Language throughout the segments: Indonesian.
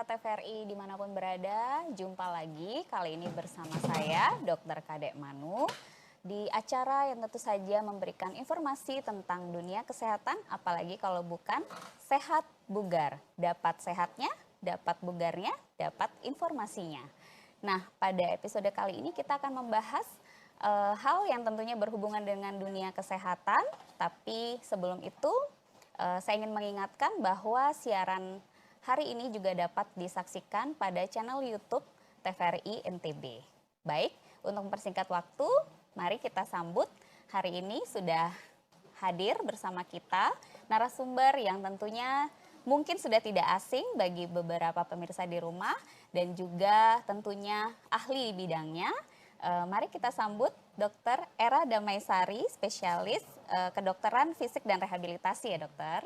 pemirsa TVRI dimanapun berada, jumpa lagi kali ini bersama saya Dr. Kadek Manu di acara yang tentu saja memberikan informasi tentang dunia kesehatan, apalagi kalau bukan sehat bugar. Dapat sehatnya, dapat bugarnya, dapat informasinya. Nah, pada episode kali ini kita akan membahas hal yang tentunya berhubungan dengan dunia kesehatan, tapi sebelum itu saya ingin mengingatkan bahwa siaran hari ini juga dapat disaksikan pada channel YouTube TVRI NTB. Baik, untuk mempersingkat waktu, mari kita sambut hari ini sudah hadir bersama kita narasumber yang tentunya mungkin sudah tidak asing bagi beberapa pemirsa di rumah dan juga tentunya ahli bidangnya. Mari kita sambut Dr. Era Damaisari, spesialis kedokteran fisik dan rehabilitasi ya dokter.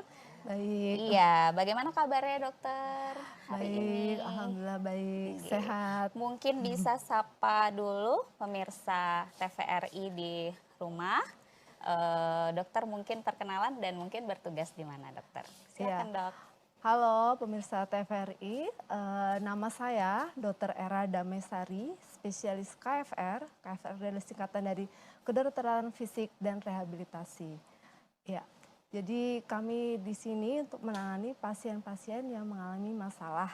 Baik. Iya, bagaimana kabarnya dokter hari Baik, ini? alhamdulillah baik, Iya. sehat. Mungkin bisa sapa dulu pemirsa TVRI di rumah. Dokter mungkin perkenalan dan mungkin bertugas di mana dokter? Silakan Iya. dok. Halo pemirsa TVRI, nama saya Dr. Era Damaisari, spesialis KFR. KFR adalah singkatan dari Kedokteran Fisik dan Rehabilitasi. Ya, jadi kami di sini untuk menangani pasien-pasien yang mengalami masalah,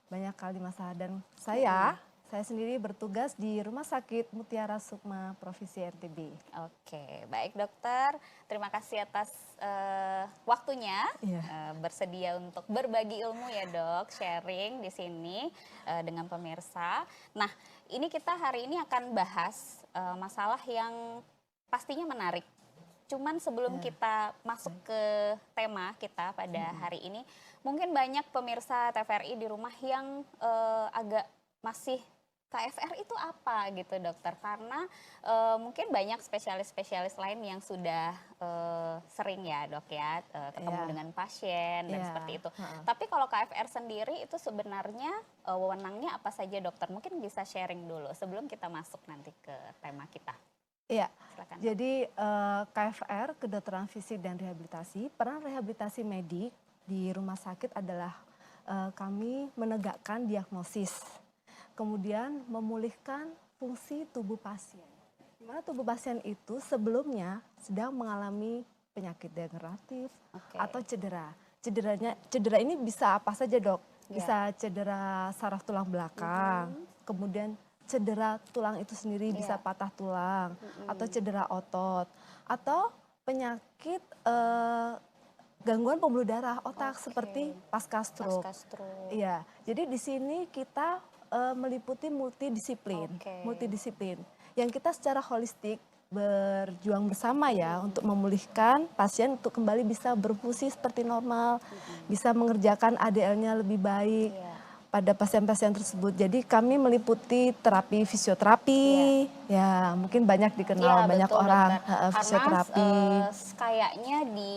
banyak kali masalah. Dan saya sendiri bertugas di Rumah Sakit Mutiara Sukma Provinsi NTB. Oke, baik dokter. Terima kasih atas waktunya, bersedia untuk berbagi ilmu ya dok, sharing di sini dengan pemirsa. Nah, ini kita hari ini akan bahas masalah yang pastinya menarik. Cuman sebelum kita masuk ke tema kita pada hari ini, mungkin banyak pemirsa TVRI di rumah yang agak masih KFR itu apa gitu dokter, karena mungkin banyak spesialis-spesialis lain yang sudah sering ya dok ya ketemu dengan pasien dan seperti itu. Tapi kalau KFR sendiri itu sebenarnya wewenangnya apa saja dokter? Mungkin bisa sharing dulu sebelum kita masuk nanti ke tema kita. Iya, silakan, jadi KFR, Kedokteran Fisik dan Rehabilitasi, peran rehabilitasi medik di rumah sakit adalah kami menegakkan diagnosis, kemudian memulihkan fungsi tubuh pasien. Di mana tubuh pasien itu sebelumnya sedang mengalami penyakit degeneratif atau cedera. Cedera ini bisa apa saja dok? Bisa cedera saraf tulang belakang, kemudian cedera tulang itu sendiri bisa patah tulang, atau cedera otot, atau penyakit gangguan pembuluh darah otak seperti pasca stroke. Iya, jadi di sini kita meliputi multidisiplin, yang kita secara holistik berjuang bersama ya untuk memulihkan pasien untuk kembali bisa berfungsi seperti normal, bisa mengerjakan ADL-nya lebih baik pada pasien-pasien tersebut. Jadi kami meliputi terapi fisioterapi, ya mungkin banyak dikenal banyak betul, orang fisioterapi. fisioterapi. Kayaknya di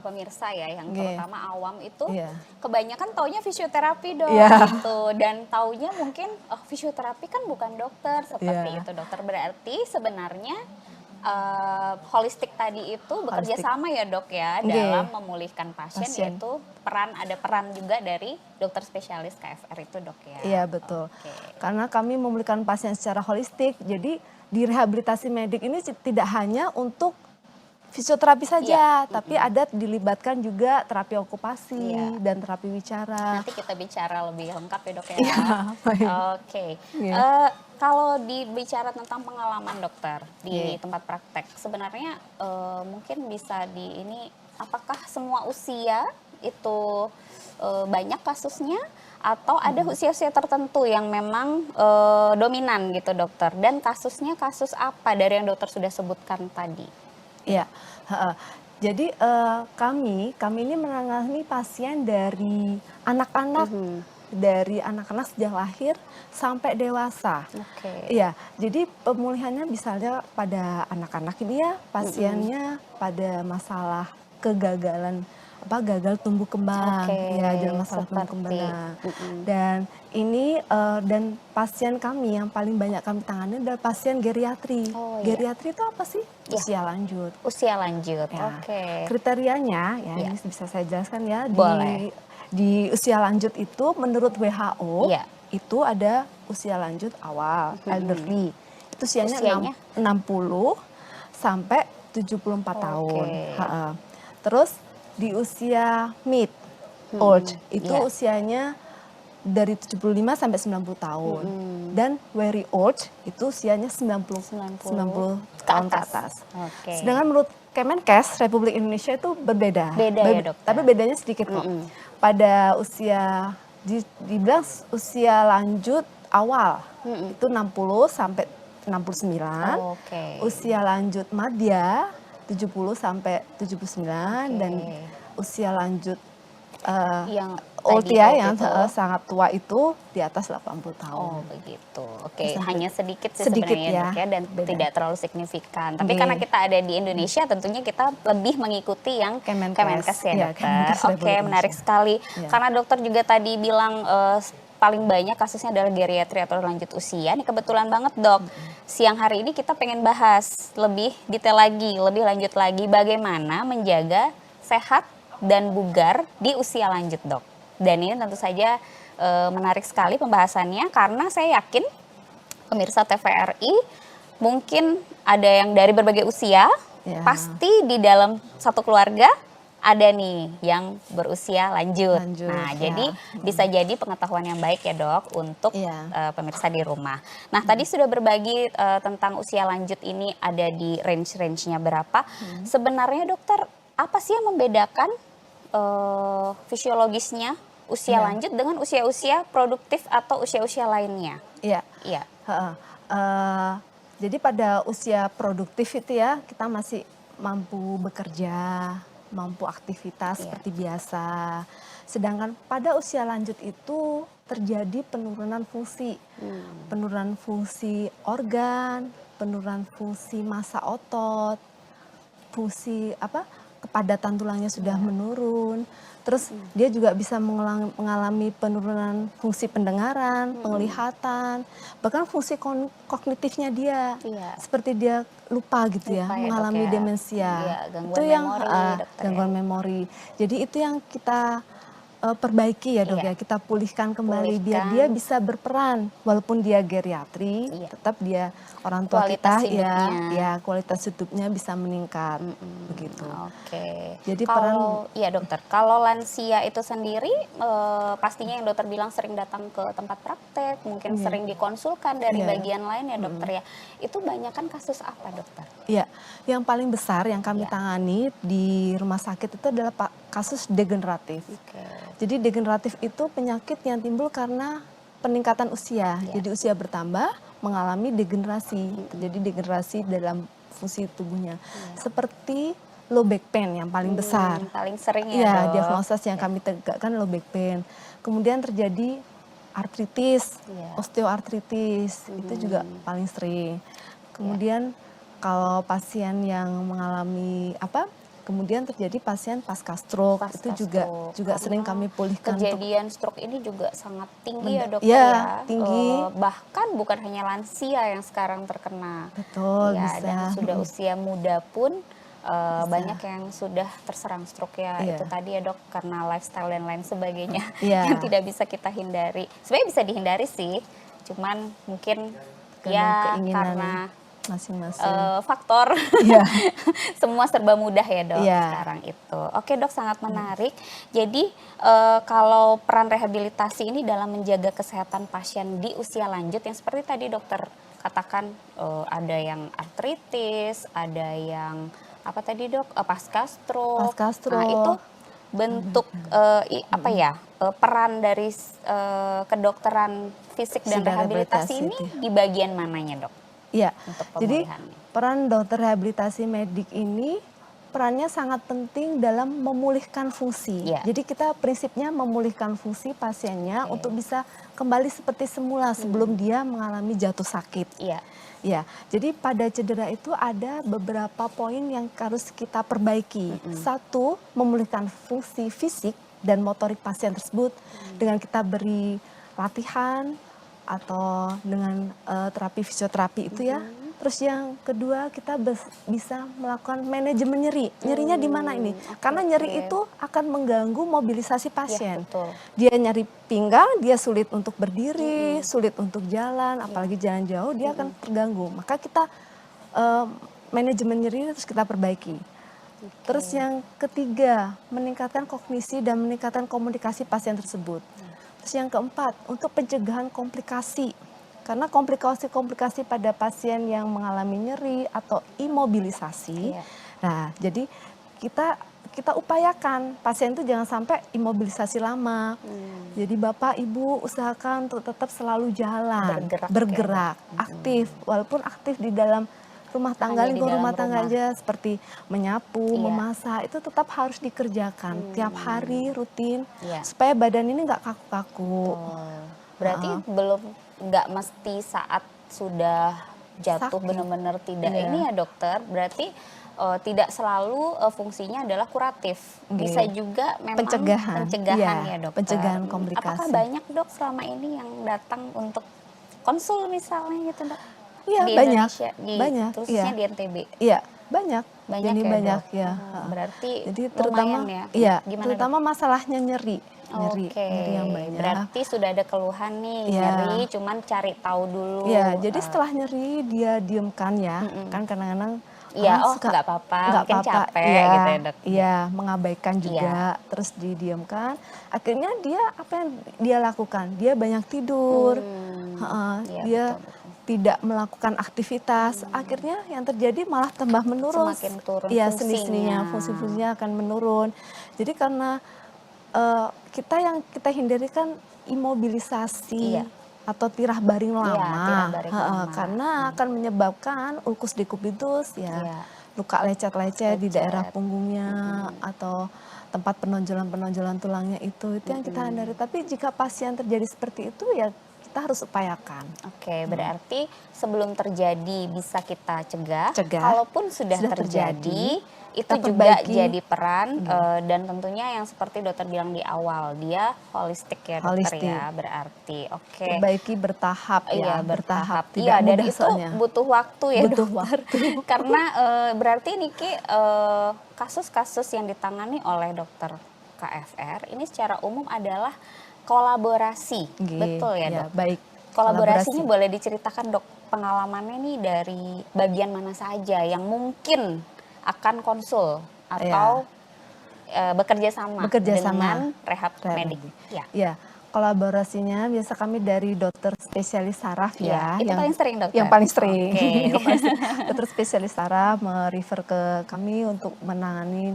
pemirsa ya yang terutama awam itu kebanyakan taunya fisioterapi dok gitu, dan taunya mungkin fisioterapi kan bukan dokter seperti itu dokter. Berarti sebenarnya holistik tadi itu bekerja sama ya dok ya dalam memulihkan pasien, yaitu ada peran juga dari dokter spesialis KFR itu dok ya. Iya betul, karena kami memulihkan pasien secara holistik, jadi di rehabilitasi medik ini tidak hanya untuk fisioterapi saja, tapi ada dilibatkan juga terapi okupasi dan terapi bicara. Nanti kita bicara lebih lengkap ya dok ya. Oke. Kalau dibicara tentang pengalaman dokter di tempat praktek, sebenarnya mungkin bisa apakah semua usia itu banyak kasusnya, atau ada usia-usia tertentu yang memang dominan gitu dokter, dan kasusnya kasus apa dari yang dokter sudah sebutkan tadi? Iya, jadi kami ini menangani pasien dari anak-anak, dari anak-anak sejak lahir sampai dewasa. Iya, jadi pemulihannya misalnya pada anak-anak ini ya, pasiennya pada masalah kegagalan gagal tumbuh kembang, ya dalam masalah tumbuh kembang. Dan ini dan pasien kami yang paling banyak kami tangani adalah pasien geriatri. Geriatri itu apa sih? Usia lanjut. Usia lanjut. Kriterianya, ya ini bisa saya jelaskan ya. Boleh. Di usia lanjut itu menurut WHO Iya. itu ada usia lanjut awal, elderly. Itu usianya Usianya? 60 sampai 74 tahun. Oke. Ha-ha. Terus di usia mid old itu iya. usianya dari 75 sampai 90 tahun. Dan very old itu usianya 90 tahun ke atas. Oke. Sedangkan menurut Kemenkes Republik Indonesia itu berbeda. Beda ya, dokter? Tapi bedanya sedikit kok. Pada usia dibilang usia lanjut awal itu 60 sampai 69. Oke. Usia lanjut madya 70 sampai 79 dan usia lanjut Yang old tadi ya old yang itu. sangat tua itu di atas 80 tahun. Oh begitu, oke. Bisa Hanya sedikit sih sedikit sebenarnya ya, dok ya, dan beda. tidak terlalu signifikan. Tapi Oke. karena kita ada di Indonesia, tentunya kita lebih mengikuti yang Kemenkes. Kemenkes ya Iya, dokter. Kemenkes Oke, Republik menarik Indonesia. sekali. Iya. Karena dokter juga tadi bilang paling banyak kasusnya adalah geriatri atau lanjut usia. Ini kebetulan banget dok, siang hari ini kita pengen bahas lebih detail lagi, lebih lanjut lagi bagaimana menjaga sehat dan bugar di usia lanjut dok. Dan ini tentu saja menarik sekali pembahasannya karena saya yakin pemirsa TVRI mungkin ada yang dari berbagai usia, Ya. pasti di dalam satu keluarga ada nih yang berusia lanjut. Lanjut, Nah, ya. jadi bisa jadi pengetahuan yang baik ya dok untuk Iya. pemirsa di rumah. Nah, tadi sudah berbagi tentang usia lanjut ini ada di range-range-nya berapa. Sebenarnya dokter, apa sih yang membedakan fisiologisnya usia Iya. lanjut dengan usia-usia produktif atau usia-usia lainnya? Iya. Iya. Ha-ha. Jadi pada usia produktif itu ya kita masih mampu bekerja, mampu aktivitas seperti biasa. Sedangkan pada usia lanjut itu terjadi penurunan fungsi, penurunan fungsi organ, penurunan fungsi massa otot, fungsi kepadatan tulangnya sudah menurun. Terus dia juga bisa mengalami penurunan fungsi pendengaran, penglihatan, bahkan fungsi kognitifnya dia. Iya. Seperti dia lupa gitu ya, Lupa ya, mengalami dok ya. demensia. Iya, gangguan Itu yang memori, dokter ya. gangguan memori. Jadi itu yang kita perbaiki ya dok Iya. ya, kita pulihkan kembali biar dia bisa berperan walaupun dia geriatri, Iya. tetap dia orang tua Kualitas kita hidupnya. ya kualitas hidupnya bisa meningkat begitu. Oke. Jadi kalau iya dokter, kalau lansia itu sendiri pastinya yang dokter bilang sering datang ke tempat praktek, mungkin sering dikonsulkan dari Iya. bagian lain ya dokter ya. Itu banyak kan kasus apa dokter? Iya, yang paling besar yang kami Iya. tangani di rumah sakit itu adalah kasus degeneratif. Oke. Jadi degeneratif itu penyakit yang timbul karena peningkatan usia. Iya. Jadi usia bertambah mengalami degenerasi, terjadi degenerasi dalam fungsi tubuhnya. Seperti low back pain yang paling besar. Paling sering ya Iya, dok. diagnosis yang kami tegakkan low back pain. Kemudian terjadi artritis, Iya. osteoartritis, itu juga paling sering. Kemudian kalau pasien yang mengalami kemudian terjadi pasien pasca stroke, Pasca itu stroke, juga sering karena kami pulihkan untuk kejadian stroke ini juga sangat tinggi ya dokter Iya, ya. tinggi. Bahkan bukan hanya lansia yang sekarang terkena. betul Ya, bisa. dan sudah usia muda pun banyak yang sudah terserang stroke ya. Iya. Itu tadi ya dok, karena lifestyle dan lain sebagainya Iya. yang tidak bisa kita hindari. Sebenarnya bisa dihindari sih, cuman mungkin Karena ya keinginan karena masing-masing. faktor Iya. semua serba mudah ya dok Iya. sekarang itu. Oke dok, sangat menarik. Jadi kalau peran rehabilitasi ini dalam menjaga kesehatan pasien di usia lanjut yang seperti tadi dokter katakan, ada yang artritis, ada yang apa tadi dok, pasca stroke. Pasca Nah stroke. itu bentuk peran dari kedokteran fisik dan Sudah rehabilitasi rehabilitasi ini itu ya. di bagian mananya dok Iya. untuk Jadi pemulihannya? peran dokter rehabilitasi medik ini perannya sangat penting dalam memulihkan fungsi. Iya. Jadi kita prinsipnya memulihkan fungsi pasiennya untuk bisa kembali seperti semula sebelum dia mengalami jatuh sakit. Iya. Ya, jadi pada cedera itu ada beberapa poin yang harus kita perbaiki. Satu, memulihkan fungsi fisik dan motorik pasien tersebut dengan kita beri latihan atau dengan terapi fisioterapi itu ya. Terus yang kedua kita bisa melakukan manajemen nyeri. Nyerinya di mana ini? Karena nyeri itu akan mengganggu mobilisasi Ya, pasien. betul. Dia nyeri pinggang, dia sulit untuk berdiri, sulit untuk jalan, apalagi jalan jauh dia akan terganggu. Maka kita manajemen nyeri terus kita perbaiki. Terus yang ketiga, meningkatkan kognisi dan meningkatkan komunikasi pasien tersebut. Terus yang keempat, untuk pencegahan komplikasi. Karena komplikasi-komplikasi pada pasien yang mengalami nyeri atau imobilisasi. Iya. Nah, jadi kita upayakan pasien itu jangan sampai imobilisasi lama. Jadi Bapak Ibu usahakan untuk tetap selalu jalan, bergerak, aktif. Walaupun aktif di dalam rumah tangga, Hanya di lingkungan dalam rumah tangga rumah. aja seperti menyapu, Iya. memasak itu tetap harus dikerjakan tiap hari rutin Iya. supaya badan ini nggak kaku-kaku. Berarti nggak mesti saat sudah jatuh Sakit. benar-benar tidak Iya. ini ya dokter. Berarti tidak selalu fungsinya adalah kuratif. Bisa juga memang Pencegahan. pencegahan Iya, ya dokter. pencegahan komplikasi. Apakah banyak dok selama ini yang datang untuk konsul misalnya gitu dok? Iya, Di banyak. Indonesia, Banyak, khususnya iya. di NTB. Iya, banyak. Banyak Jadi ya, banyak Dok? ya. Berarti Jadi terutama lumayan ya. iya, Gimana, terutama masalahnya nyeri. Nyeri yang banyak. Berarti sudah ada keluhan nih, Iya. nyeri, cuman cari tahu dulu. Iya, jadi setelah nyeri dia diemkan ya. Kan kadang-kadang Iya, orang oh suka nggak apa-apa, nggak mungkin apa-apa, capek iya, gitu ya dok. iya, mengabaikan juga, terus didiamkan. Akhirnya dia apa yang dia lakukan? Dia banyak tidur, Iya, dia betul. tidak melakukan aktivitas. Akhirnya yang terjadi malah tambah menurun. Semakin turun Iya, fungsinya. sendi-sendinya, fungsi-fungsinya akan menurun. Jadi karena yang kita hindari kan imobilisasi. Iya. Atau tirah baring lama, tirah baring lama. karena akan menyebabkan ulkus dekubitus ya, Iya. luka lecet-lecet di daerah punggungnya atau tempat penonjolan-penonjolan tulangnya itu yang kita hindari. Tapi jika pasien terjadi seperti itu ya kita harus upayakan. Oke, berarti sebelum terjadi bisa kita cegah. Cegah. Kalaupun sudah terjadi, itu kita juga perbaiki. jadi peran dan tentunya yang seperti dokter bilang di awal, dia holistik ya dokter Holistik. ya, berarti. Oke. Perbaiki bertahap ya, Iya, bertahap. Tidak Iya, dan mudah itu soalnya. butuh waktu ya Butuh dokter. Karena berarti Niki kasus-kasus yang ditangani oleh dokter KFR ini secara umum adalah kolaborasi. Betul ya, Dok? Baik. Kolaborasinya boleh diceritakan dok, pengalamannya nih dari bagian mana saja yang mungkin akan konsul atau bekerja sama dengan rehab medik. Ya, kolaborasinya biasa kami dari dokter spesialis saraf ya. Itu paling sering dokter? Yang paling sering. Okay. Dokter spesialis saraf merefer ke kami untuk menangani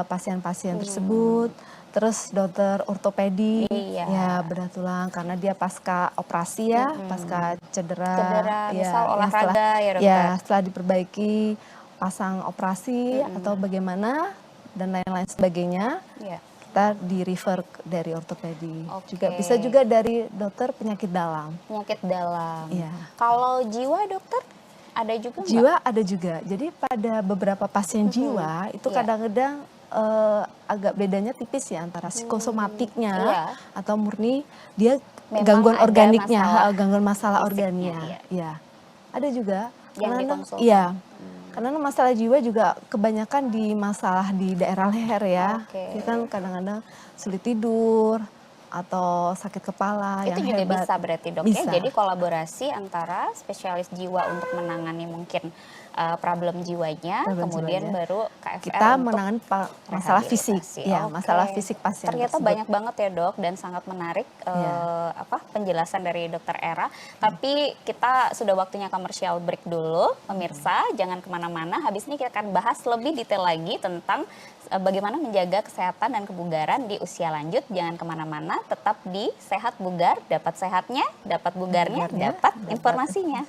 pasien-pasien tersebut. Terus dokter ortopedi, ya bedah tulang karena dia pasca operasi ya, pasca cedera ya, misal olahraga ya dokter. Ya, setelah diperbaiki, pasang operasi atau bagaimana dan lain-lain sebagainya, kita di refer dari ortopedi. Juga bisa juga dari dokter penyakit dalam. Penyakit dalam. Ya. Kalau jiwa dokter ada juga nggak? Jiwa ada juga. Jadi pada beberapa pasien jiwa itu kadang-kadang agak bedanya tipis ya antara psikosomatiknya atau murni dia memang gangguan organiknya, gangguan masalah organiknya. Ya. Ada juga yang dikonsul. Iya. Karena masalah jiwa juga kebanyakan di masalah di daerah leher ya. Dia kan kadang-kadang sulit tidur atau sakit kepala itu yang juga hebat. Bisa berarti dok bisa. Ya. Jadi kolaborasi antara spesialis jiwa untuk menangani mungkin problem jiwanya, kemudian baru KFR kita untuk menangani masalah fisik, ya masalah fisik pasien. Ternyata banyak banget ya dok dan sangat menarik penjelasan dari dokter Era. Tapi kita sudah waktunya komersial break dulu, pemirsa jangan kemana-mana. Habis ini kita akan bahas lebih detail lagi tentang bagaimana menjaga kesehatan dan kebugaran di usia lanjut. Jangan kemana-mana, tetap di Sehat Bugar, dapat sehatnya, dapat bugarnya, dapat informasinya.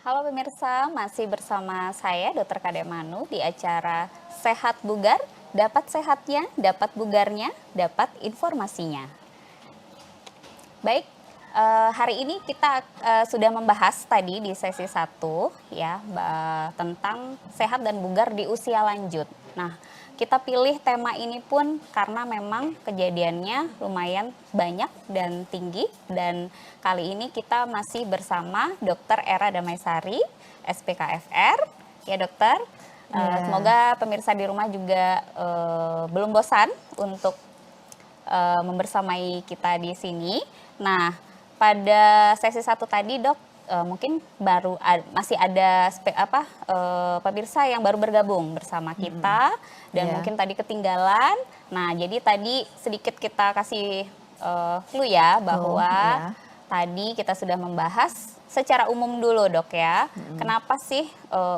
Halo pemirsa, masih bersama saya Dr. Kadek Manu di acara Sehat Bugar, dapat sehatnya, dapat bugarnya, dapat informasinya. Baik, hari ini kita sudah membahas tadi di sesi 1 ya tentang sehat dan bugar di usia lanjut. Nah, kita pilih tema ini pun karena memang kejadiannya lumayan banyak dan tinggi, dan kali ini kita masih bersama Dr. Era Damaisari, SPKFR. Ya dokter, semoga pemirsa di rumah juga belum bosan untuk membersamai kita di sini. Nah, pada sesi 1 tadi dok, mungkin masih ada pemirsa yang baru bergabung bersama kita dan mungkin tadi ketinggalan. Nah, jadi tadi sedikit kita kasih clue ya bahwa tadi kita sudah membahas secara umum dulu dok ya. Kenapa sih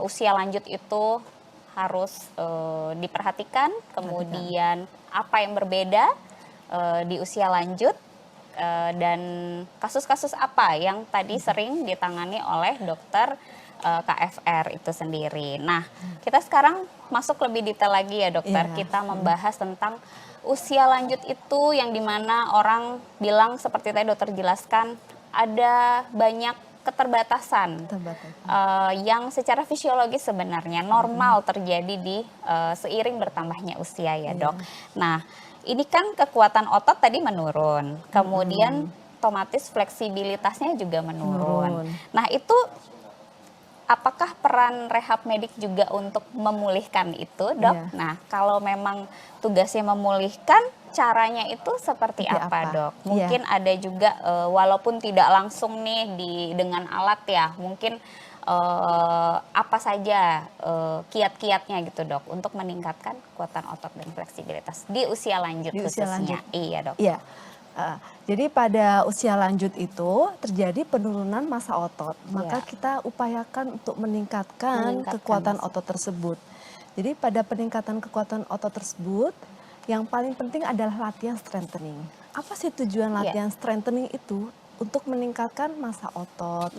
usia lanjut itu harus diperhatikan, kemudian apa yang berbeda di usia lanjut, dan kasus-kasus apa yang tadi sering ditangani oleh dokter KFR itu sendiri. Nah, kita sekarang masuk lebih detail lagi ya dokter. Kita membahas tentang usia lanjut itu yang dimana orang bilang seperti tadi dokter jelaskan ada banyak keterbatasan yang secara fisiologis sebenarnya normal terjadi di seiring bertambahnya usia ya dok. Nah, ini kan kekuatan otot tadi menurun, kemudian otomatis fleksibilitasnya juga menurun. Nah, itu apakah peran rehab medik juga untuk memulihkan itu, dok? Nah, kalau memang tugasnya memulihkan, caranya itu seperti apa, dok? Mungkin ada juga, walaupun tidak langsung nih dengan alat ya, mungkin apa saja kiat-kiatnya gitu dok untuk meningkatkan kekuatan otot dan fleksibilitas di usia lanjut khususnya. Iya dok. Iya. Jadi pada usia lanjut itu terjadi penurunan massa otot, maka kita upayakan untuk meningkatkan kekuatan otot tersebut. Jadi pada peningkatan kekuatan otot tersebut, yang paling penting adalah latihan strengthening. Apa sih tujuan latihan strengthening itu? Untuk meningkatkan massa otot,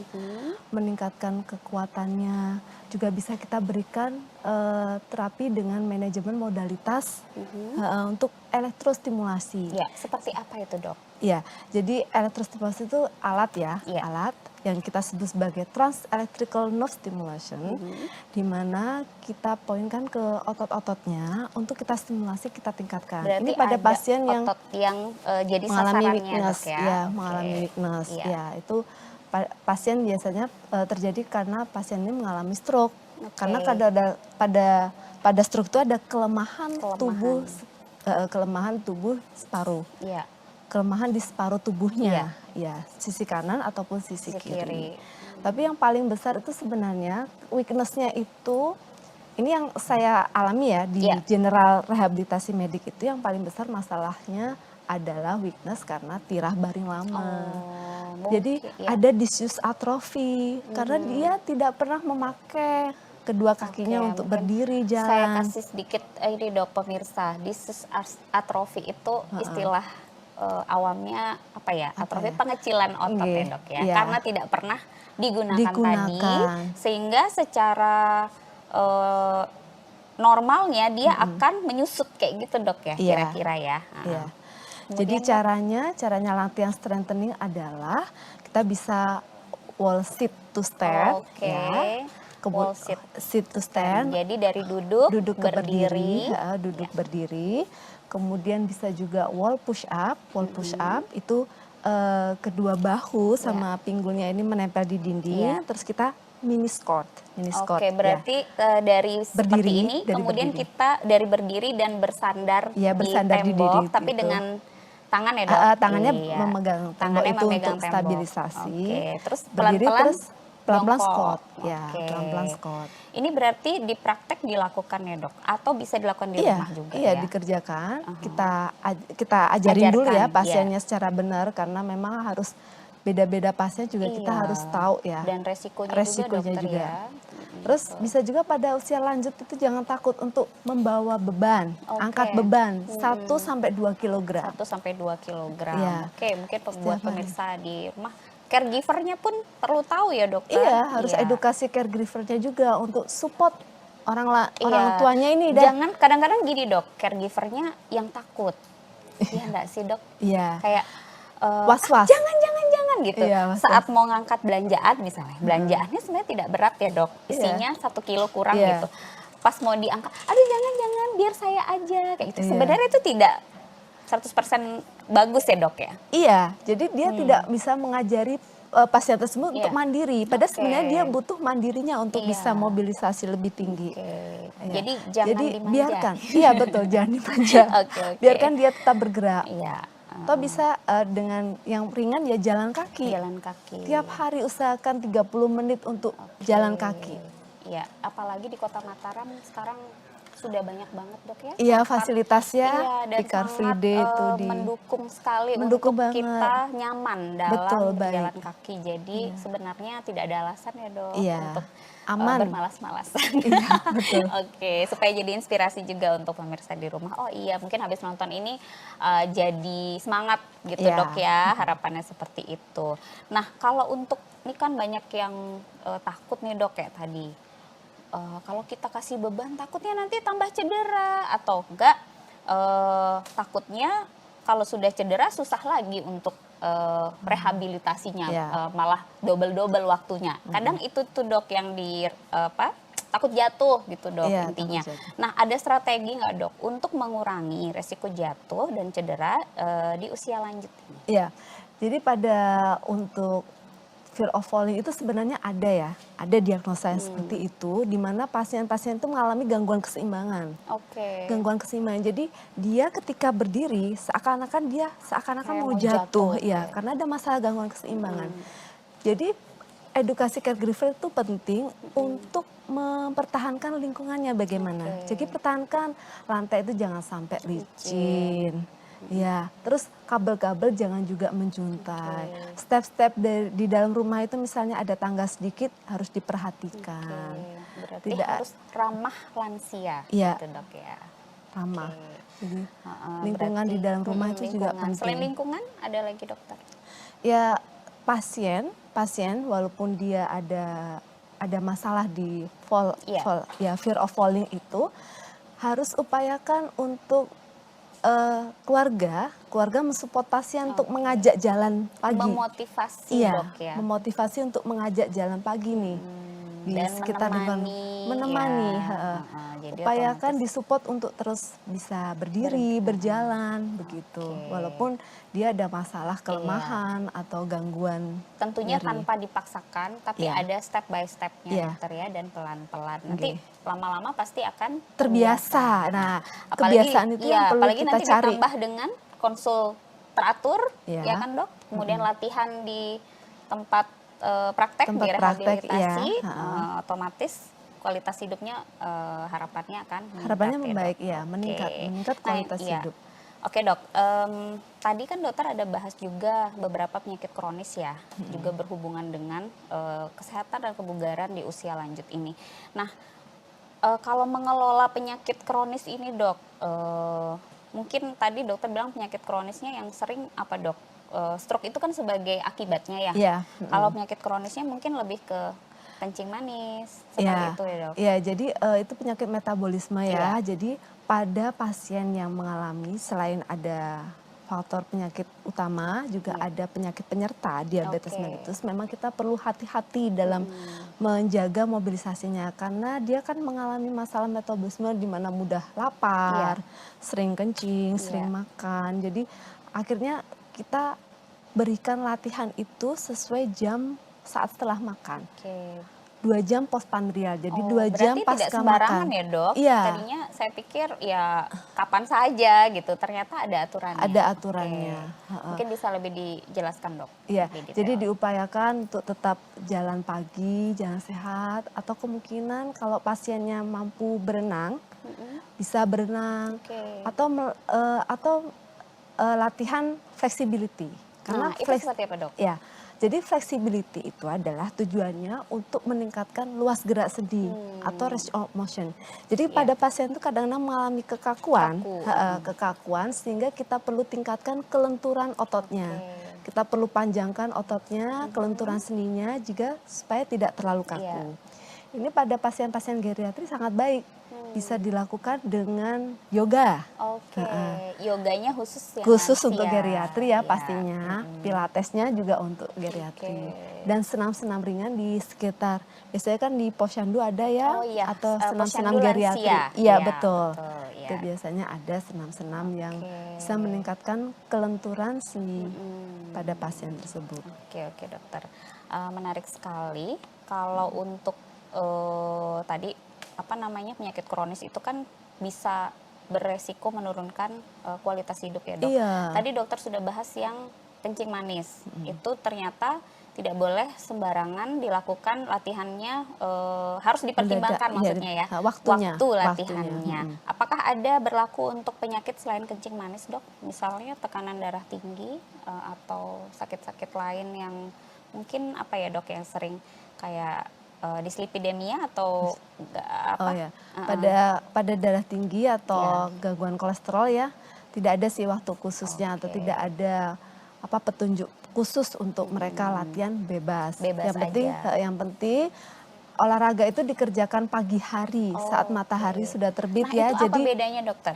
meningkatkan kekuatannya, juga bisa kita berikan terapi dengan manajemen modalitas untuk elektrostimulasi. Ya, seperti apa itu dok? Ya, jadi elektrostimulasi itu alat alat yang kita sebut sebagai trans electrical nerve stimulation, di mana kita poinkan ke otot-ototnya untuk kita stimulasi, kita tingkatkan. Berarti ini pada pasien otot yang jadi mengalami sasarannya weakness, dok ya? Mengalami weakness, itu pasien biasanya terjadi karena pasien ini mengalami stroke, karena pada stroke itu ada kelemahan tubuh separuh. Kelemahan di separuh tubuhnya, sisi kanan ataupun sisi kiri. Tapi yang paling besar itu sebenarnya weakness-nya itu, ini yang saya alami ya di general rehabilitasi medik itu, yang paling besar masalahnya adalah weakness karena tirah baring lama. Jadi ada disuse atrofi karena dia tidak pernah memakai kedua kakinya untuk berdiri jalan. Saya kasih sedikit ini dok pemirsa, disuse atrofi itu istilah awamnya apa ya, atrofi pengecilan otot ya dok ya, karena tidak pernah digunakan tadi, sehingga secara normalnya dia akan menyusut kayak gitu dok ya, kira-kira ya. Jadi caranya latihan strengthening adalah kita bisa wall sit to stand, sit to stand. Jadi dari duduk berdiri, berdiri. Kemudian bisa juga wall push up. Itu kedua bahu sama pinggulnya ini menempel di dinding. Terus kita mini squat. Oke, berarti dari seperti ini, kemudian kita dari berdiri dan bersandar di tembok, tapi dengan tangan ya dok? Tangannya memegang tembok itu untuk stabilisasi. Terus pelan-pelan squat. Pelan-pelan squat. Ini berarti di praktek dilakukan ya dok? Atau bisa dilakukan di rumah juga ya? Iya, dikerjakan. Kita ajarin dulu ya pasiennya secara benar, karena memang harus beda-beda pasien juga kita harus tahu ya. Dan resikonya juga ya. Terus bisa juga pada usia lanjut itu jangan takut untuk membawa beban, angkat beban 1 sampai 2 kg. 1 sampai 2 kg. Oke, mungkin buat pemirsa di rumah caregivernya pun perlu tahu ya dokter. Iya, harus Iya. edukasi caregivernya juga untuk support orang Iya. tuanya ini dah. Jangan kadang-kadang gini dok, caregivernya yang takut. Iya enggak sih dok? Iya, Kayak was-was. jangan gitu. Iya, was-was. Saat mau ngangkat belanjaan misalnya, belanjaannya sebenarnya tidak berat ya dok, isinya 1 kilo kurang Iya. gitu. Pas mau diangkat, aduh jangan biar saya aja kayak gitu. Iya. Sebenarnya itu tidak 100% bagus ya dok ya. Iya, jadi dia tidak bisa mengajari pasien tersebut untuk Iya. mandiri. Padahal sebenarnya Oke. dia butuh mandirinya untuk Iya. bisa mobilisasi lebih tinggi. Oke. Iya. Jadi jangan Jadi dimanja. biarkan, iya betul, jangan dimanja. Oke. Biarkan dia tetap bergerak. Iya. Atau bisa dengan yang ringan ya jalan kaki. Jalan kaki. Tiap hari usahakan 30 menit untuk jalan kaki. Iya, apalagi di Kota Mataram sekarang sudah banyak banget dok ya. Iya, tempat. fasilitasnya Iya, dan di Car Free sangat Day itu di mendukung sekali Mendukung untuk banget. kita nyaman dalam Betul, berjalan baik. kaki. Jadi sebenarnya tidak ada alasan ya dok Iya, untuk aman. bermalas-malasan. Iya, betul. Oke, supaya jadi inspirasi juga untuk pemirsa di rumah. Oh iya, mungkin habis nonton ini jadi semangat gitu Iya. dok ya, harapannya seperti itu. Nah kalau untuk, ini kan banyak yang takut nih dok kayak tadi. Kalau kita kasih beban takutnya nanti tambah cedera atau enggak takutnya kalau sudah cedera susah lagi untuk rehabilitasinya, Iya. malah double waktunya. Kadang itu tuh dok yang takut jatuh gitu dok Iya, intinya. takut jatuh. Nah ada strategi nggak dok untuk mengurangi resiko jatuh dan cedera di usia lanjut ini? Iya, jadi untuk fear of falling itu sebenarnya ada diagnosa yang seperti itu, di mana pasien-pasien itu mengalami gangguan keseimbangan. Oke. Gangguan keseimbangan, jadi dia ketika berdiri seakan-akan Kayak mau mau jatuh, jatuh, ya, ya. karena ada masalah gangguan keseimbangan. Jadi edukasi caregiver itu penting untuk mempertahankan lingkungannya bagaimana. Oke. Jadi pertahankan lantai itu jangan sampai licin. Ya, terus kabel-kabel jangan juga menjuntai. Oke. Step-step di dalam rumah itu misalnya ada tangga sedikit harus diperhatikan. Oke, berarti Tidak harus ramah lansia Iya. gitu dok ya. ramah. Oke. Jadi Heeh, lingkungan di berarti, dalam rumah itu juga lingkungan. penting. Selain lingkungan ada lagi dokter? Ya pasien walaupun dia ada masalah di Iya. fear of falling itu harus upayakan untuk keluarga mensupport pasien untuk mengajak jalan pagi. Memotivasi Iya, dok ya. memotivasi untuk mengajak jalan pagi nih. Di Dan sekitar lingkungan. Menemani, ya. heeh. Jadi Upayakan otomatis disupport untuk terus bisa berdiri, berjalan begitu. Oke. Walaupun dia ada masalah kelemahan atau gangguan. tentunya dari- tanpa dipaksakan, tapi Iya. ada step by stepnya Iya. dokter ya, dan pelan-pelan. Nanti Oke. lama-lama pasti akan Terbiasa. Nah, Apalagi, kebiasaan itu yang perlu apalagi kita nanti cari. ditambah dengan konsul teratur, Iya. ya kan dok. Kemudian latihan di tempat praktek, Tempat di praktek, rehabilitasi, iya, heeh. otomatis kualitas hidupnya harapannya akan meningkat. Harapannya ya, membaik, Dok. ya, Oke. meningkat Nah, kualitas iya. hidup. Oke dok, tadi kan dokter ada bahas juga beberapa penyakit kronis ya, juga berhubungan dengan kesehatan dan kebugaran di usia lanjut ini. Nah, kalau mengelola penyakit kronis ini dok, mungkin tadi dokter bilang penyakit kronisnya yang sering apa dok? Stroke itu kan sebagai akibatnya ya. Iya. Kalau penyakit kronisnya mungkin lebih ke kencing manis, seperti Iya. itu ya dok. Iya, jadi itu penyakit metabolisme ya. Iya. Jadi pada pasien yang mengalami selain ada faktor penyakit utama, juga Iya. ada penyakit penyerta diabetes Oke. mellitus. Memang kita perlu hati-hati dalam menjaga mobilisasinya karena dia kan mengalami masalah metabolisme di mana mudah lapar, sering kencing, sering makan. Jadi akhirnya kita berikan latihan itu sesuai jam saat setelah makan. Oke. 2 jam postprandial, jadi Oh, 2 jam berarti pasca tidak sembarangan makan. ya dok? Iya. Tadinya saya pikir ya kapan saja gitu, ternyata ada aturannya. Ada aturannya. Oke. Heeh. Mungkin bisa lebih dijelaskan dok? Iya, lebih jadi detail. diupayakan untuk tetap jalan pagi, jalan sehat, atau kemungkinan kalau pasiennya mampu berenang, bisa berenang, Oke. atau latihan flexibility. Karena Nah, itu seperti apa dok? ya, Jadi flexibility itu adalah tujuannya untuk meningkatkan luas gerak sendi atau range of motion. Jadi Iya. pada pasien itu kadang-kadang mengalami kekakuan, Kaku. kekakuan sehingga kita perlu tingkatkan kelenturan ototnya. Oke. Kita perlu panjangkan ototnya, kelenturan sendinya juga supaya tidak terlalu kaku. Iya. Ini pada pasien-pasien geriatri sangat baik. Bisa dilakukan dengan yoga. Oke, yoganya khusus yang Khusus lansia. untuk geriatri ya Iya. pastinya. Pilatesnya juga untuk geriatri. Dan senam-senam ringan di sekitar, biasanya kan di posyandu ada ya, Oh iya, atau senam-senam posyandu geriatri. lansia. Iya, Iya, betul. betul, iya. Itu biasanya ada senam-senam yang Oke. bisa meningkatkan kelenturan sendi pada pasien tersebut. Oke, dokter. Menarik sekali. Kalau untuk tadi penyakit kronis itu kan bisa beresiko menurunkan kualitas hidup ya, Dok. Iya. Tadi dokter sudah bahas yang kencing manis. Itu ternyata tidak boleh sembarangan dilakukan latihannya, harus dipertimbangkan Mendadak, maksudnya iya, ya. waktunya. Waktu latihannya. Waktunya. Apakah ada berlaku untuk penyakit selain kencing manis, Dok? Misalnya tekanan darah tinggi atau sakit-sakit lain yang mungkin Dok, yang sering kayak dislipidemia atau Oh ya, pada darah tinggi atau gangguan kolesterol ya, tidak ada sih waktu khususnya atau Oke. tidak ada petunjuk khusus untuk mereka latihan bebas. Bebas Yang penting olahraga itu dikerjakan pagi hari saat matahari sudah terbit Nah, ya. itu Jadi apa bedanya, dokter?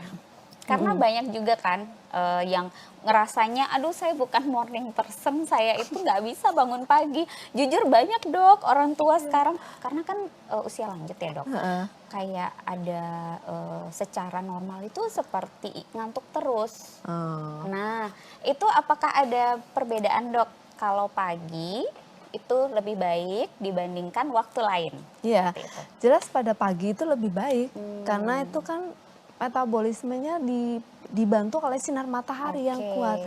Karena banyak juga kan yang ngerasanya, aduh saya bukan morning person, saya itu nggak bisa bangun pagi. Jujur banyak, Dok, orang tua sekarang, karena kan usia lanjut ya, Dok. Kayak ada secara normal itu seperti ngantuk terus. Nah, itu apakah ada perbedaan, Dok? Kalau pagi itu lebih baik dibandingkan waktu lain? Iya, Seperti itu. jelas pada pagi itu lebih baik karena itu kan metabolismenya dibantu oleh sinar matahari yang Oke. kuat.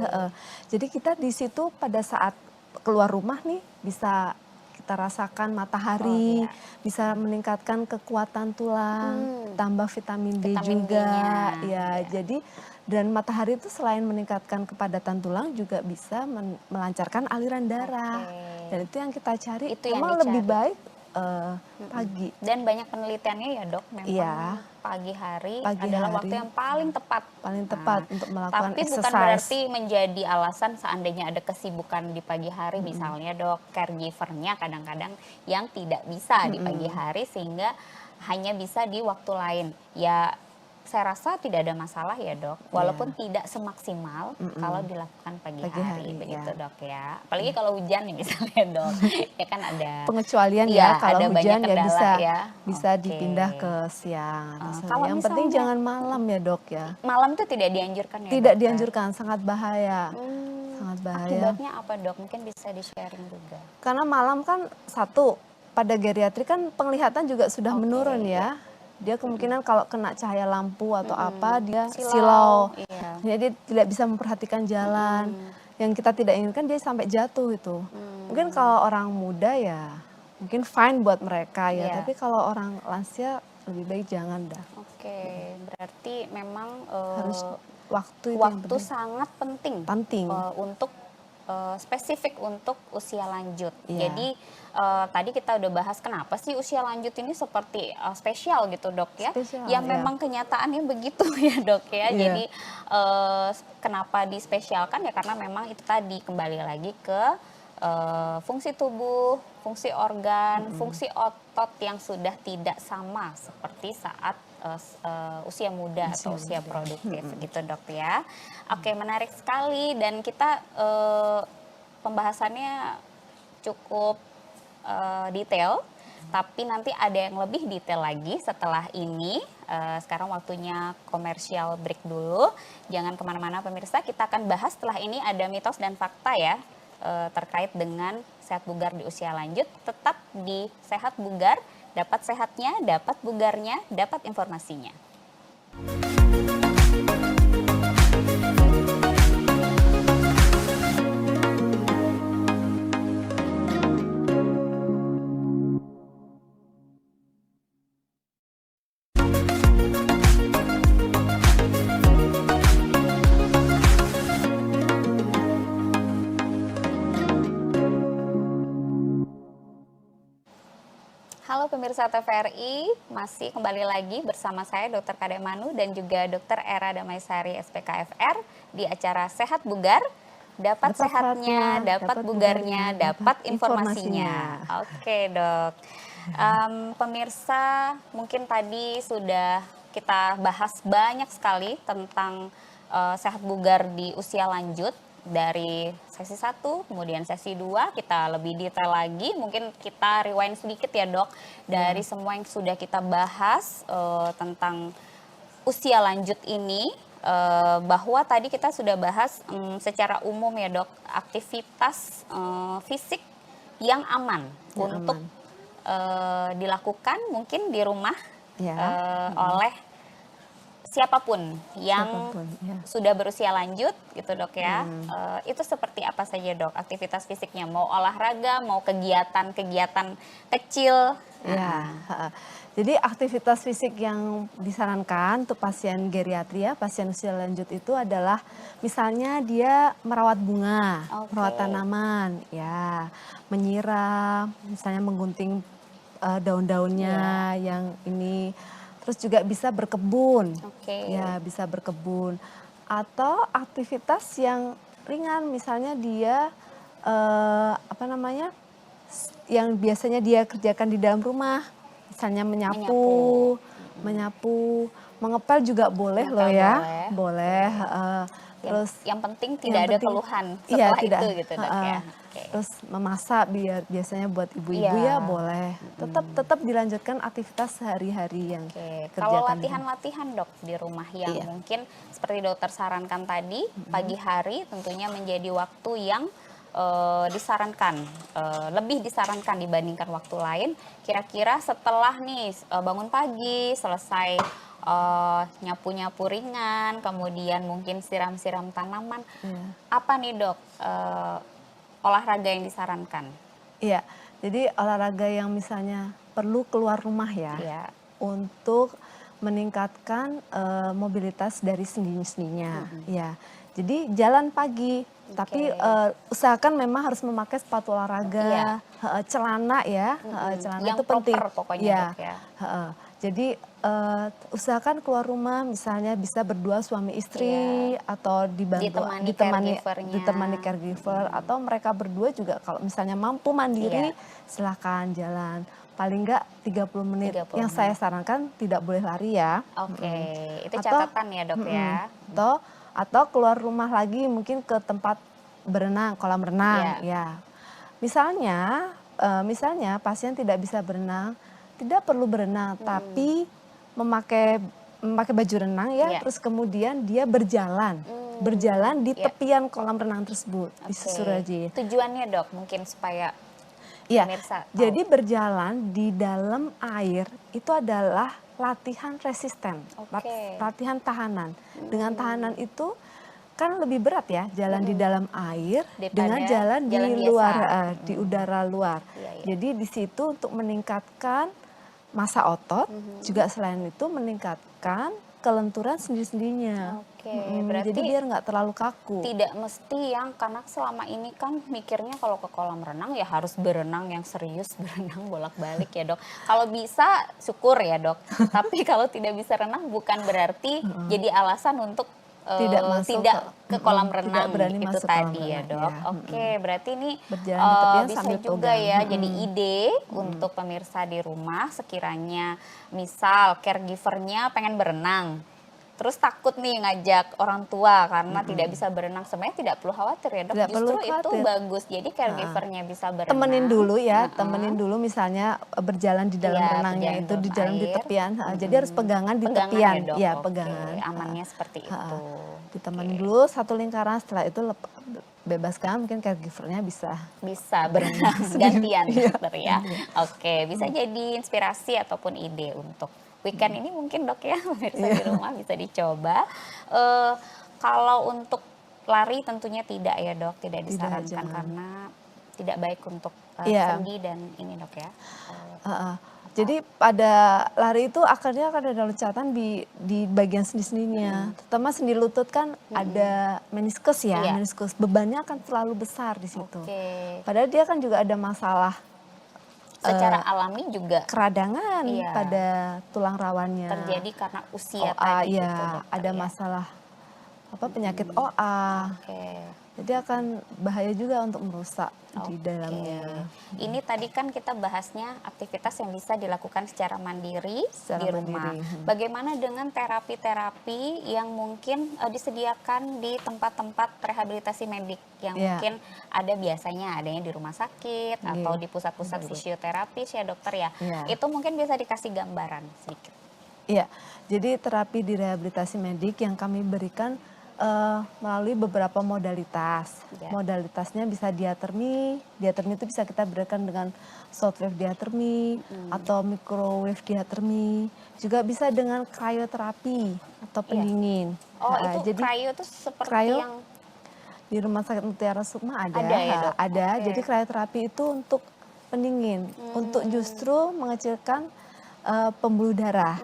Jadi kita di situ pada saat keluar rumah nih bisa kita rasakan matahari, bisa meningkatkan kekuatan tulang, tambah vitamin D Vitamin juga. D-nya, Ya, jadi dan matahari itu selain meningkatkan kepadatan tulang juga bisa melancarkan aliran darah. Oke. Dan itu yang kita cari. Itu yang Memang lebih dicari. baik pagi. Dan banyak penelitiannya ya, Dok, memang Iya. pagi hari Pagi adalah hari. waktu yang paling tepat. Paling tepat untuk melakukan Tapi bukan exercise. berarti menjadi alasan seandainya ada kesibukan di pagi hari, misalnya, Dok, caregivernya kadang-kadang yang tidak bisa di pagi hari sehingga hanya bisa di waktu lain. Ya, saya rasa tidak ada masalah ya, Dok, walaupun tidak semaksimal kalau dilakukan pagi hari, begitu, ya. Dok, ya. Apalagi kalau hujan nih misalnya, Dok, ya kan ada Pengecualian Iya, ya kalau ada banyak hujan ya kendala ya. bisa Oke. dipindah ke siang. kalau Yang penting misalnya- jangan malam ya, Dok ya. malam itu tidak dianjurkan ya, Tidak dokter? dianjurkan, sangat bahaya. Sangat bahaya. Akibatnya apa, Dok? Mungkin bisa di-sharing juga. Karena malam kan satu pada geriatri kan penglihatan juga sudah menurun ya. Dia kemungkinan kalau kena cahaya lampu atau apa dia silau. Iya. Jadi dia tidak bisa memperhatikan jalan. Yang kita tidak inginkan dia sampai jatuh itu. Mungkin kalau orang muda ya mungkin fine buat mereka ya. Iya. Tapi kalau orang lansia lebih baik jangan dah. Oke, berarti memang Harus waktu itu yang waktu penting. sangat penting. Penting. Untuk spesifik untuk usia lanjut. Iya. Jadi tadi kita udah bahas kenapa sih usia lanjut ini seperti spesial gitu, Dok, ya. Spesial, Yang ya. memang kenyataannya begitu ya, Dok, ya. Iya. Jadi kenapa dispesialkan ya karena memang itu tadi kembali lagi ke fungsi tubuh, fungsi organ, fungsi otot yang sudah tidak sama seperti saat usia muda atau usia produktif gitu, Dok, ya. Oke, menarik sekali dan kita pembahasannya cukup detail, tapi nanti ada yang lebih detail lagi setelah ini. Sekarang waktunya komersial break dulu. Jangan kemana-mana pemirsa, kita akan bahas setelah ini ada mitos dan fakta ya terkait dengan sehat bugar di usia lanjut. Tetap di Sehat Bugar, dapat sehatnya, dapat bugarnya, dapat informasinya. pemirsa TVRI, masih kembali lagi bersama saya Dr. Kadek Manu dan juga Dr. Era Damaisari SPKFR di acara Sehat Bugar. Dapat sehatnya, dapat bugarnya, dapat informasinya. Oke dok. Pemirsa, mungkin tadi sudah kita bahas banyak sekali tentang sehat bugar di usia lanjut. Dari sesi 1, kemudian sesi 2 kita lebih detail lagi. Mungkin kita rewind sedikit ya dok, dari semua yang sudah kita bahas tentang usia lanjut ini, bahwa tadi kita sudah bahas secara umum ya dok, aktivitas fisik yang aman untuk dilakukan mungkin di rumah oleh siapapun yang sudah berusia lanjut gitu dok ya. Itu seperti apa saja dok aktivitas fisiknya, mau olahraga, mau kegiatan-kegiatan kecil. Ya, jadi aktivitas fisik yang disarankan untuk pasien geriatri ya, pasien usia lanjut itu adalah misalnya dia merawat bunga, merawat tanaman, ya, menyiram, misalnya menggunting daun-daunnya yang ini. Terus juga bisa berkebun, ya bisa berkebun. Atau aktivitas yang ringan, misalnya dia yang biasanya dia kerjakan di dalam rumah, misalnya menyapu, mengepel juga boleh loh ya, boleh. Terus yang penting tidak ada keluhan setelah itu gitu dok ya. Terus memasak biasanya buat ibu-ibu ya boleh. Tetap dilanjutkan aktivitas sehari-hari yang kerjakan. Kalau latihan-latihan dok di rumah yang mungkin seperti dokter sarankan tadi, pagi hari tentunya menjadi waktu yang disarankan, lebih disarankan dibandingkan waktu lain. Kira-kira setelah nih bangun pagi, selesai nyapu-nyapu ringan, kemudian mungkin siram-siram tanaman, apa nih dok olahraga yang disarankan? Iya, jadi olahraga yang misalnya perlu keluar rumah ya, untuk meningkatkan mobilitas dari sendi-sendinya. Ya, jadi jalan pagi, tapi usahakan memang harus memakai sepatu olahraga, celana ya, celana yang itu penting. Pokoknya dok ya. Jadi usahakan keluar rumah, misalnya bisa berdua suami istri atau ditemani caregiver, atau mereka berdua juga kalau misalnya mampu mandiri silahkan jalan. Paling enggak 30 menit. Yang saya sarankan tidak boleh lari ya. Itu catatan ya dok ya. Atau keluar rumah lagi mungkin ke tempat berenang, kolam renang ya. Misalnya pasien tidak bisa berenang, tidak perlu berenang, tapi memakai baju renang ya, terus kemudian dia berjalan di tepian kolam renang tersebut, disusur aja. Tujuannya dok mungkin supaya pemirsa tahu. Jadi berjalan di dalam air itu adalah latihan resisten, latihan tahanan. Dengan tahanan itu kan lebih berat ya, jalan di dalam air dengan jalan di luar, di udara luar. Jadi di situ untuk meningkatkan massa otot, juga selain itu meningkatkan kelenturan sendi-sendinya. Berarti jadi biar nggak terlalu kaku. Tidak mesti yang, karena selama ini kan mikirnya kalau ke kolam renang ya harus berenang yang serius, berenang bolak-balik ya dok. Kalau bisa syukur ya dok, tapi kalau tidak bisa renang bukan berarti jadi alasan untuk tidak ke kolam renang itu tadi ya dok. Berarti ini bisa juga ya jadi ide untuk pemirsa di rumah, sekiranya misal caregivernya pengen berenang, terus takut nih ngajak orang tua karena tidak bisa berenang, sebenarnya tidak perlu khawatir ya dok. Justru itu bagus, jadi caregivernya bisa berenang. Temenin dulu ya, temenin dulu misalnya berjalan di dalam renangnya itu, di jalan di tepian. Jadi harus pegangan di tepian, ya pegangan. Amannya seperti itu. Ditemenin dulu satu lingkaran, setelah itu bebaskan, mungkin caregivernya bisa berenang gantian dokter ya. Bisa jadi inspirasi ataupun ide untuk weekend ini mungkin dok ya, pemirsa di rumah bisa dicoba. Kalau untuk lari tentunya tidak ya dok, tidak disarankan karena tidak baik untuk sendi dan ini dok ya. Jadi pada lari itu akhirnya akan ada loncatan di bagian sendi-sendinya, terutama sendi lutut kan ada meniskus ya, meniskus bebannya akan terlalu besar di situ. Padahal dia kan juga ada masalah secara alami juga keradangan iya, pada tulang rawannya. terjadi karena usia OA tadi gitu, ya, dokter ada ya. masalah penyakit OA. Oke. Jadi akan bahaya juga untuk merusak di Oke. dalamnya. Ini tadi kan kita bahasnya aktivitas yang bisa dilakukan secara mandiri Secara di rumah. mandiri. Bagaimana dengan terapi-terapi yang mungkin disediakan di tempat-tempat rehabilitasi medik yang Iya. mungkin ada biasanya adanya di rumah sakit atau Iya. di pusat-pusat Betul. fisioterapis ya dokter ya. Iya. Itu mungkin bisa dikasih gambaran sedikit. Iya, jadi terapi di rehabilitasi medik yang kami berikan melalui beberapa modalitas. Ya. Modalitasnya bisa diatermi. Diatermi itu bisa kita berikan dengan shortwave diatermi atau microwave diatermi. Juga bisa dengan cryoterapi atau Iya. pendingin. Oh, Nah, itu jadi cryo itu seperti cryo yang di Rumah Sakit Mutiara Sukma ada. Ada ya, Dok? Ada. Oke. Jadi cryoterapi itu untuk pendingin, untuk justru mengecilkan pembuluh darah,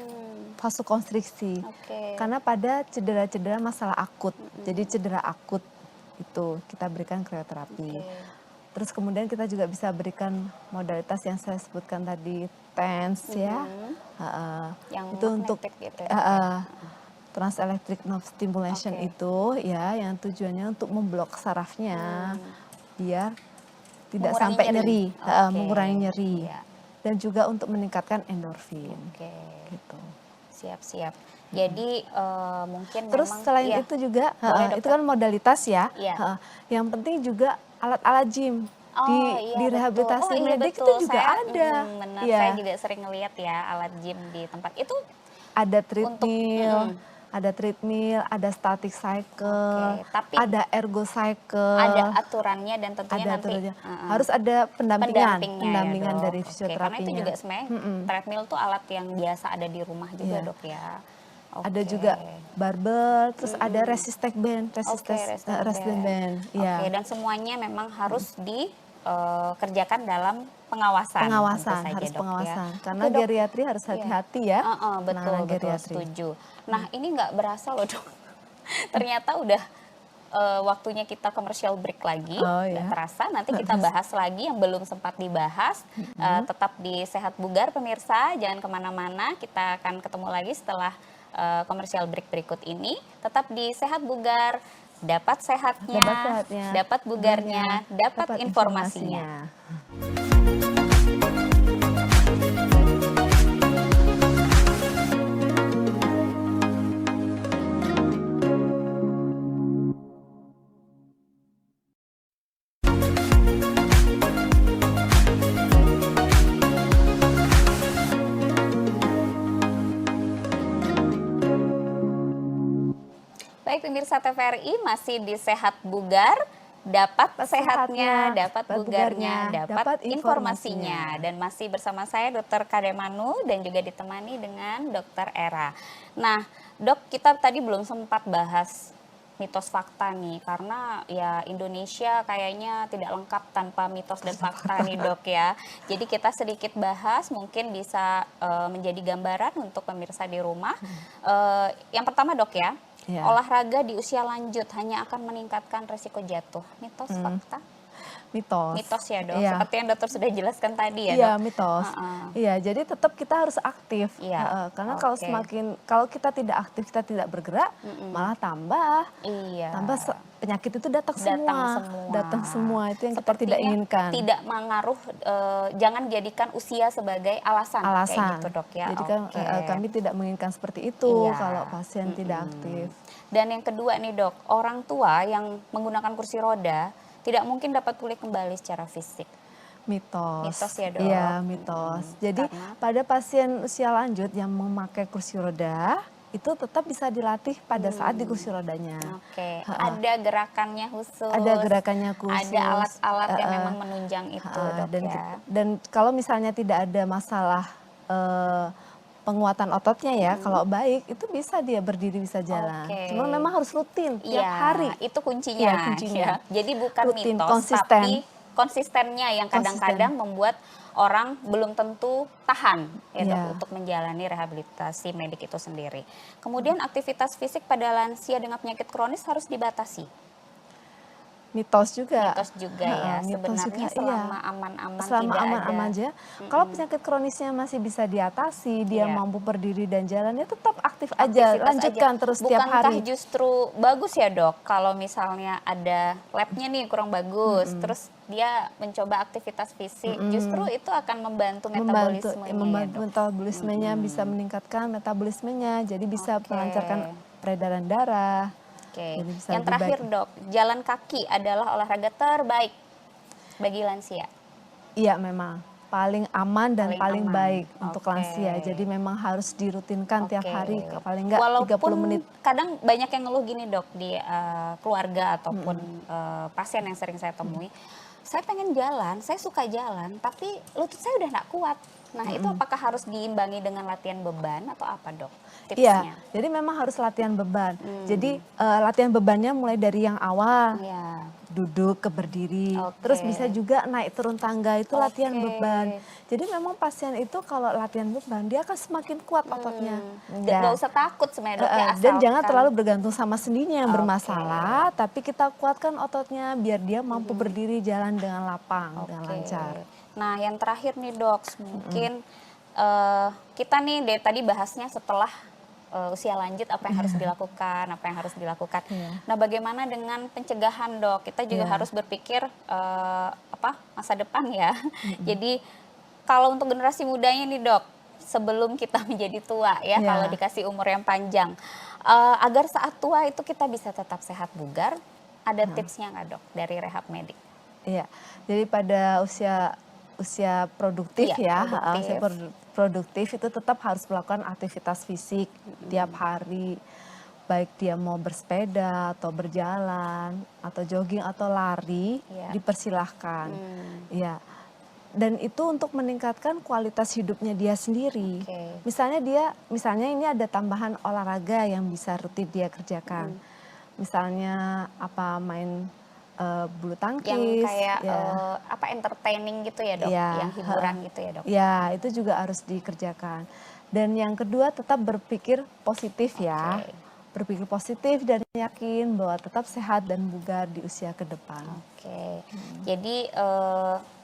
vasokonstriksi. Oke. Karena pada cedera-cedera masalah akut, jadi cedera akut itu kita berikan cryoterapi. Oke. Terus kemudian kita juga bisa berikan modalitas yang saya sebutkan tadi, TENS ya. Yang Itu untuk magnetic gitu ya. transelectric nerve stimulation Oke. itu ya, yang tujuannya untuk memblok sarafnya biar tidak Mengurangi sampai nyeri. nyeri, Oke. mengurangi nyeri. Iya. Dan juga untuk meningkatkan endorfin. Oke. Gitu. Siap-siap. Jadi mungkin Terus memang selain iya. itu juga, Boleh, itu dokter. kan modalitas ya. Iya. Yang penting juga alat-alat gym Oh, iya, di betul. rehabilitasi Oh, iya, medik betul. itu juga Saya, ada. benar. Iya. Saya juga sering ngeliat ya alat gym di tempat itu. Ada Untuk, treadmill, ada static cycle, Oke, tapi ada ergo cycle. ada aturannya dan tentunya Ada nanti aturannya. Harus ada pendampingan ya, dari Dok. Oke, karena fisioterapinya. itu juga sebenarnya treadmill tuh alat yang biasa ada di rumah juga, Iya. Dok ya. Ada Oke. juga barbel, terus ada resistance band, Oke, resistance resistance band. Iya. Oke, dan semuanya memang harus dikerjakan dalam pengawasan. tentu Pengawasan, saja, harus Dok, pengawasan. ya. Karena Oke, Dok. geriatri harus Iya. hati-hati ya. Betul, penanganan betul, geriatri. setuju. Nah, ini nggak berasa loh, Dok. Ternyata udah waktunya kita commercial break lagi. Oh, Nggak ya. terasa, nanti kita bahas lagi yang belum sempat dibahas. Tetap di Sehat Bugar, pemirsa. Jangan kemana-mana, kita akan ketemu lagi setelah commercial break berikut ini. Tetap di Sehat Bugar, dapat sehatnya, Dapat sehatnya, dapat bugarnya, dapat informasinya. Baik, pemirsa TVRI, masih di Sehat Bugar, dapat sehatnya, dapat bugarnya, dapat informasinya. Dan masih bersama saya Dr. Kade Manu dan juga ditemani dengan Dr. Era. Nah, Dok, kita tadi belum sempat bahas mitos fakta nih, karena ya Indonesia kayaknya tidak lengkap tanpa mitos dan fakta nih, Dok ya. Jadi kita sedikit bahas, mungkin bisa menjadi gambaran untuk pemirsa di rumah. Yang pertama, Dok ya, Ya. olahraga di usia lanjut hanya akan meningkatkan resiko jatuh. Mitos, fakta? Mitos. Mitos ya, Dok. Iya. Seperti yang dokter sudah jelaskan tadi ya, Iya, Dok. mitos. Heeh. Iya, jadi tetap kita harus aktif. Iya, Karena oke. kalau kita tidak aktif, kita tidak bergerak, malah tambah Iya. penyakit itu datang semua. Datang semua, itu yang kita tidak Sepertinya inginkan. tidak mengaruh, jangan jadikan usia sebagai alasan. Kayak gitu, Dok ya. Jadi kan Oke. kami tidak menginginkan seperti itu Iya. kalau pasien tidak aktif. Dan yang kedua nih, Dok, orang tua yang menggunakan kursi roda tidak mungkin dapat pulih kembali secara fisik. Mitos. Mitos ya, Dok? Iya, mitos. Jadi Karena? pada pasien usia lanjut yang memakai kursi roda, itu tetap bisa dilatih pada saat di kursi rodanya. Oke, ada gerakannya khusus. Ada gerakannya khusus. Ada alat-alat yang memang menunjang itu, Dok dan, ya. dan kalau misalnya tidak ada masalah penguatan ototnya ya, kalau baik itu bisa dia berdiri, bisa jalan. Oke. Cuma memang harus rutin tiap Iya, hari. itu kuncinya. Iya, kuncinya. Ya. Jadi bukan Rutin, mitos, konsisten. tapi konsistennya yang kadang-kadang membuat orang belum tentu tahan ya, Dok, Iya. untuk menjalani rehabilitasi medik itu sendiri. Kemudian aktivitas fisik pada lansia dengan penyakit kronis harus dibatasi. mitos juga. Mitos juga ya. Mitos Sebenarnya juga, iya. selama aman-aman Selama tidak ada. aman-aman aja, kalau penyakit kronisnya masih bisa diatasi, dia Iya. mampu berdiri dan jalan, ya tetap aktif aja, Aktivitas aja. lanjutkan terus tiap Bukankah hari. justru bagus ya dok, kalau misalnya ada labnya nih kurang bagus, terus dia mencoba aktivitas fisik, justru itu akan membantu metabolismenya ya Membantu dok? metabolismenya, bisa meningkatkan metabolismenya, jadi bisa Oke. melancarkan peredaran darah, Oke, jadi bisa yang lebih baik. terakhir dok, jalan kaki adalah olahraga terbaik bagi lansia. Iya memang, paling aman dan paling Paling aman. baik untuk Oke. lansia, jadi memang harus dirutinkan tiap Oke. hari, paling enggak 30 menit. Walaupun kadang banyak yang ngeluh gini dok di keluarga ataupun pasien yang sering saya temui, saya pengen jalan, saya suka jalan, tapi lutut saya udah nggak kuat. Nah itu apakah harus diimbangi dengan latihan beban atau apa dok Iya, tipsnya? jadi memang harus latihan beban. Jadi latihan bebannya mulai dari yang awal, Iya. duduk ke berdiri, terus Oke. bisa juga naik turun tangga, itu latihan Oke. beban. Jadi memang pasien itu kalau latihan beban dia akan semakin kuat ototnya. Nggak usah takut sebenarnya dok ya, Dan jangan asalkan terlalu bergantung sama sendinya yang Oke. bermasalah, tapi kita kuatkan ototnya biar dia mampu berdiri jalan dengan lapang, dengan lancar. Nah, yang terakhir nih dok, mungkin kita nih dari tadi bahasnya setelah usia lanjut apa yang harus dilakukan, apa yang harus dilakukan. Iya. Nah, bagaimana dengan pencegahan dok? Kita juga Iya. harus berpikir masa depan ya. Jadi kalau untuk generasi mudanya nih dok, sebelum kita menjadi tua ya, Iya. kalau dikasih umur yang panjang, agar saat tua itu kita bisa tetap sehat bugar, ada tipsnya nggak dok dari rehab medik? Iya, jadi pada usia produktif Iya, ya, usia produktif itu tetap harus melakukan aktivitas fisik tiap hari, baik dia mau bersepeda atau berjalan atau jogging atau lari, Iya. dipersilahkan. Iya. Dan itu untuk meningkatkan kualitas hidupnya dia sendiri. Oke. Misalnya ini ada tambahan olahraga yang bisa rutin dia kerjakan. Misalnya main bulu Yang tangkis, kayak ya. entertaining gitu ya dok, Iya, yang hiburan gitu ya dok. Ya, itu juga harus dikerjakan. Dan yang kedua tetap berpikir positif ya. Oke. Berpikir positif dan yakin bahwa tetap sehat dan bugar di usia ke depan. Oke. Jadi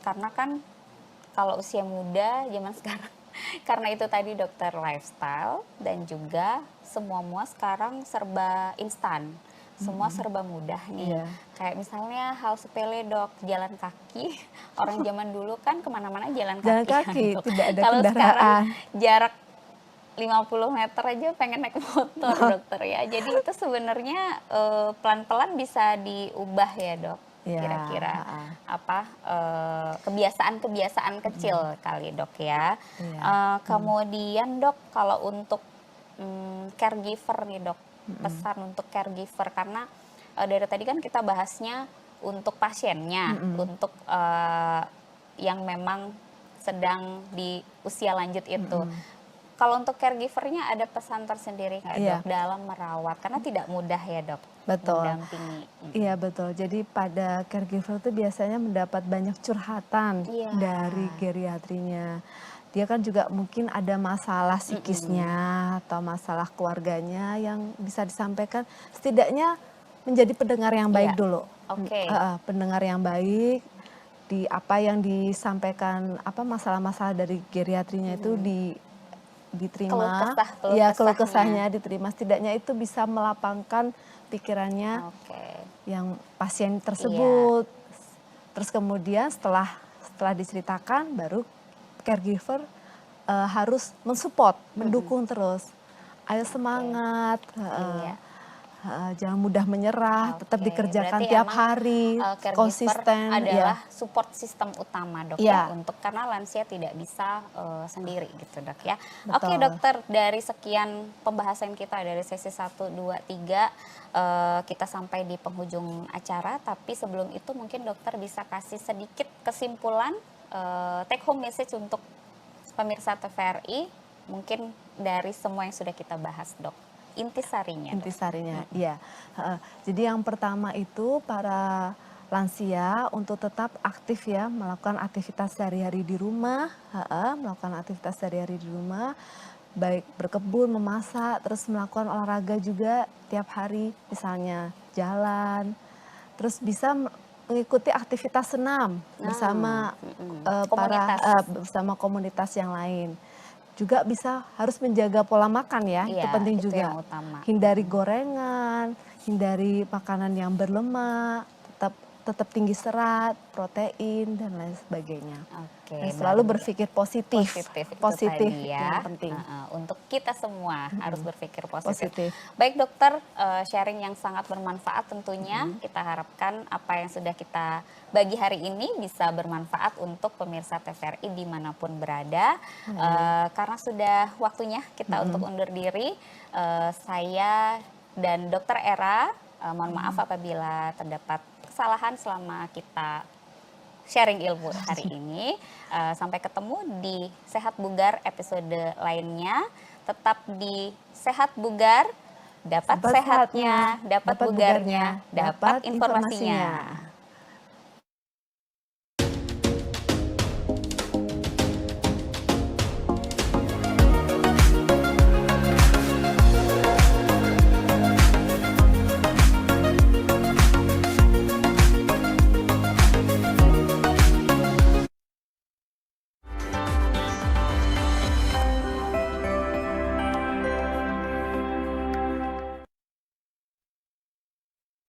karena kan kalau usia muda zaman sekarang karena itu tadi dokter lifestyle dan juga semua sekarang serba instan. Semua serba mudah nih. Iya. Kayak misalnya hal sepele dok, jalan kaki. Orang zaman dulu kan kemana-mana jalan kaki. Jalan kaki, dok. tidak ada Kalau sekarang kendaraan. jarak 50 meter aja pengen naik motor dokter ya. Jadi itu sebenarnya pelan-pelan bisa diubah ya dok. Iya, Kira-kira kebiasaan-kebiasaan kecil kali dok ya. Iya. Kemudian dok kalau untuk caregiver nih dok, pesan untuk caregiver karena dari tadi kan kita bahasnya untuk pasiennya, untuk yang memang sedang di usia lanjut itu. Kalau untuk caregivernya ada pesan tersendiri nggak Iya. dok dalam merawat? Karena tidak mudah ya dok Betul. mendampingi. Iya betul. Jadi pada caregiver itu biasanya mendapat banyak curhatan Iya. dari geriatrinya. Dia kan juga mungkin ada masalah psikisnya atau masalah keluarganya yang bisa disampaikan. Setidaknya menjadi pendengar yang baik Iya. dulu. Oke. Pendengar yang baik di apa yang disampaikan, masalah-masalah dari geriatrinya itu diterima. Ya, keluh kesahnya diterima. Setidaknya itu bisa melapangkan pikirannya Oke. yang pasien tersebut. Terus kemudian setelah diceritakan baru caregiver harus mensupport, mendukung terus. Ayo semangat, Iya. jangan mudah menyerah, tetap Oke, dikerjakan berarti tiap emang, hari, caregiver konsisten. adalah support system utama dok Iya. ya, untuk karena lansia tidak bisa sendiri gitu dok ya. Betul. Oke dokter, dari sekian pembahasan kita dari sesi 1, 2, 3 kita sampai di penghujung acara, tapi sebelum itu mungkin dokter bisa kasih sedikit kesimpulan take home message untuk pemirsa TVRI mungkin dari semua yang sudah kita bahas dok. Intisarinya. Intisarinya, iya. Jadi yang pertama itu para lansia untuk tetap aktif ya, melakukan aktivitas sehari-hari di rumah, melakukan aktivitas sehari-hari di rumah, baik berkebun, memasak, terus melakukan olahraga juga tiap hari, misalnya jalan, Terus bisa mengikuti aktivitas senam bersama Komunitas. bersama komunitas yang lain. Juga harus menjaga pola makan ya, itu Iya, penting itu juga. yang utama. Hindari gorengan, hindari makanan yang berlemak, tetap tinggi serat, protein dan lain sebagainya. Oke, Dan selalu berpikir positif. positif itu Positif tadi ya. yang penting. Untuk kita semua harus berpikir positif. Positif. Baik dokter, sharing yang sangat bermanfaat tentunya. Kita harapkan apa yang sudah kita bagi hari ini bisa bermanfaat untuk pemirsa TVRI dimanapun berada. Karena sudah waktunya kita untuk undur diri. Saya dan dokter Era, mohon maaf apabila terdapat kesalahan selama kita sharing ilmu hari ini. Sampai ketemu di Sehat Bugar episode lainnya. Tetap di Sehat Bugar, dapat sehatnya, dapat bugarnya, dapat informasinya.